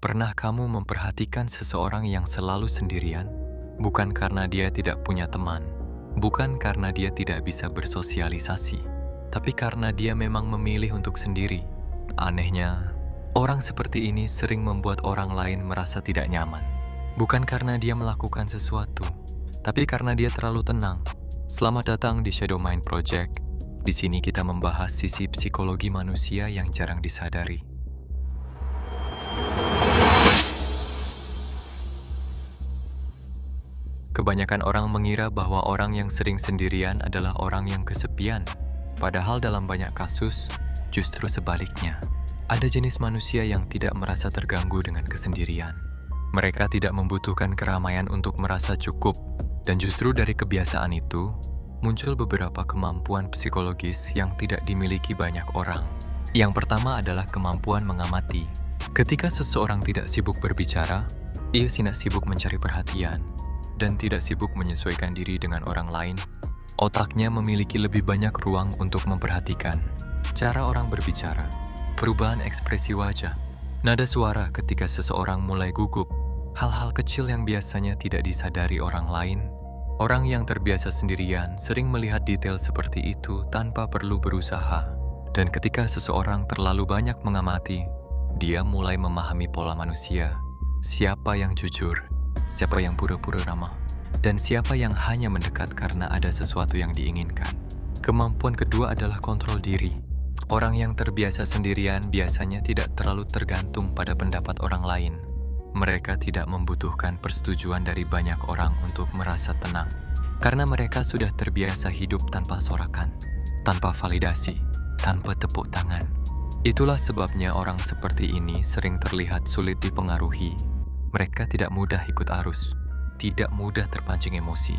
Pernah kamu memperhatikan seseorang yang selalu sendirian? Bukan karena dia tidak punya teman, bukan karena dia tidak bisa bersosialisasi, tapi karena dia memang memilih untuk sendiri. Anehnya, orang seperti ini sering membuat orang lain merasa tidak nyaman. Bukan karena dia melakukan sesuatu, tapi karena dia terlalu tenang. Selamat datang di Shadow Mind Project. Di sini kita membahas sisi psikologi manusia yang jarang disadari. Kebanyakan orang mengira bahwa orang yang sering sendirian adalah orang yang kesepian. Padahal dalam banyak kasus, justru sebaliknya. Ada jenis manusia yang tidak merasa terganggu dengan kesendirian. Mereka tidak membutuhkan keramaian untuk merasa cukup. Dan justru dari kebiasaan itu, muncul beberapa kemampuan psikologis yang tidak dimiliki banyak orang. Yang pertama adalah kemampuan mengamati. Ketika seseorang tidak sibuk berbicara, ia tidak sibuk mencari perhatian, dan tidak sibuk menyesuaikan diri dengan orang lain, otaknya memiliki lebih banyak ruang untuk memperhatikan cara orang berbicara, perubahan ekspresi wajah, nada suara ketika seseorang mulai gugup, hal-hal kecil yang biasanya tidak disadari orang lain. Orang yang terbiasa sendirian sering melihat detail seperti itu tanpa perlu berusaha. Dan ketika seseorang terlalu banyak mengamati, dia mulai memahami pola manusia, siapa yang jujur, siapa yang pura-pura ramah, dan siapa yang hanya mendekat karena ada sesuatu yang diinginkan. Kemampuan kedua adalah kontrol diri. Orang yang terbiasa sendirian biasanya tidak terlalu tergantung pada pendapat orang lain. Mereka tidak membutuhkan persetujuan dari banyak orang untuk merasa tenang, karena mereka sudah terbiasa hidup tanpa sorakan, tanpa validasi, tanpa tepuk tangan. Itulah sebabnya orang seperti ini sering terlihat sulit dipengaruhi. Mereka tidak mudah ikut arus, tidak mudah terpancing emosi,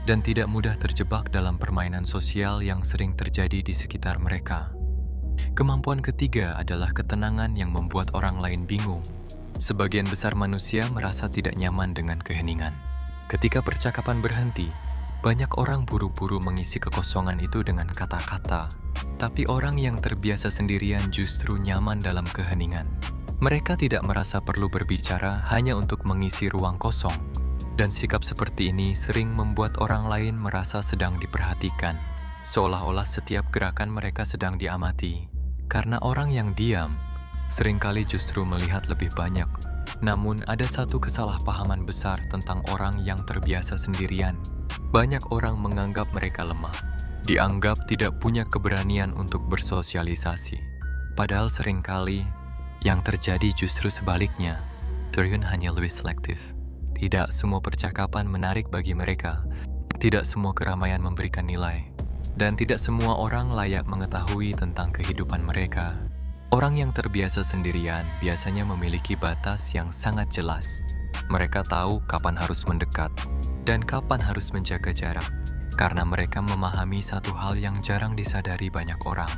dan tidak mudah terjebak dalam permainan sosial yang sering terjadi di sekitar mereka. Kemampuan ketiga adalah ketenangan yang membuat orang lain bingung. Sebagian besar manusia merasa tidak nyaman dengan keheningan. Ketika percakapan berhenti, banyak orang buru-buru mengisi kekosongan itu dengan kata-kata. Tapi orang yang terbiasa sendirian justru nyaman dalam keheningan. Mereka tidak merasa perlu berbicara hanya untuk mengisi ruang kosong. Dan sikap seperti ini sering membuat orang lain merasa sedang diperhatikan, seolah-olah setiap gerakan mereka sedang diamati. Karena orang yang diam seringkali justru melihat lebih banyak. Namun ada satu kesalahpahaman besar tentang orang yang terbiasa sendirian. Banyak orang menganggap mereka lemah, dianggap tidak punya keberanian untuk bersosialisasi. Padahal seringkali yang terjadi justru sebaliknya. Turun hanya lebih selektif. Tidak semua percakapan menarik bagi mereka. Tidak semua keramaian memberikan nilai. Dan tidak semua orang layak mengetahui tentang kehidupan mereka. Orang yang terbiasa sendirian biasanya memiliki batas yang sangat jelas. Mereka tahu kapan harus mendekat dan kapan harus menjaga jarak. Karena mereka memahami satu hal yang jarang disadari banyak orang.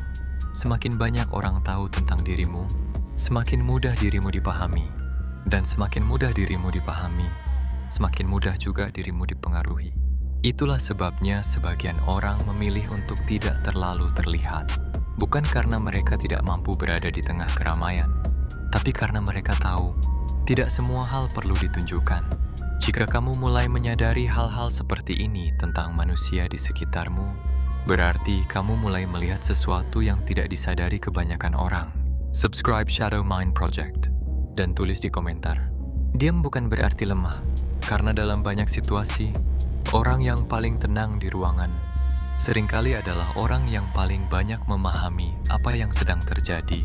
Semakin banyak orang tahu tentang dirimu, semakin mudah dirimu dipahami. Dan semakin mudah dirimu dipahami, semakin mudah juga dirimu dipengaruhi. Itulah sebabnya sebagian orang memilih untuk tidak terlalu terlihat. Bukan karena mereka tidak mampu berada di tengah keramaian, tapi karena mereka tahu tidak semua hal perlu ditunjukkan. Jika kamu mulai menyadari hal-hal seperti ini tentang manusia di sekitarmu, berarti kamu mulai melihat sesuatu yang tidak disadari kebanyakan orang. Subscribe Shadow Mind Project dan tulis di komentar. Diam bukan berarti lemah, karena dalam banyak situasi, orang yang paling tenang di ruangan seringkali adalah orang yang paling banyak memahami apa yang sedang terjadi.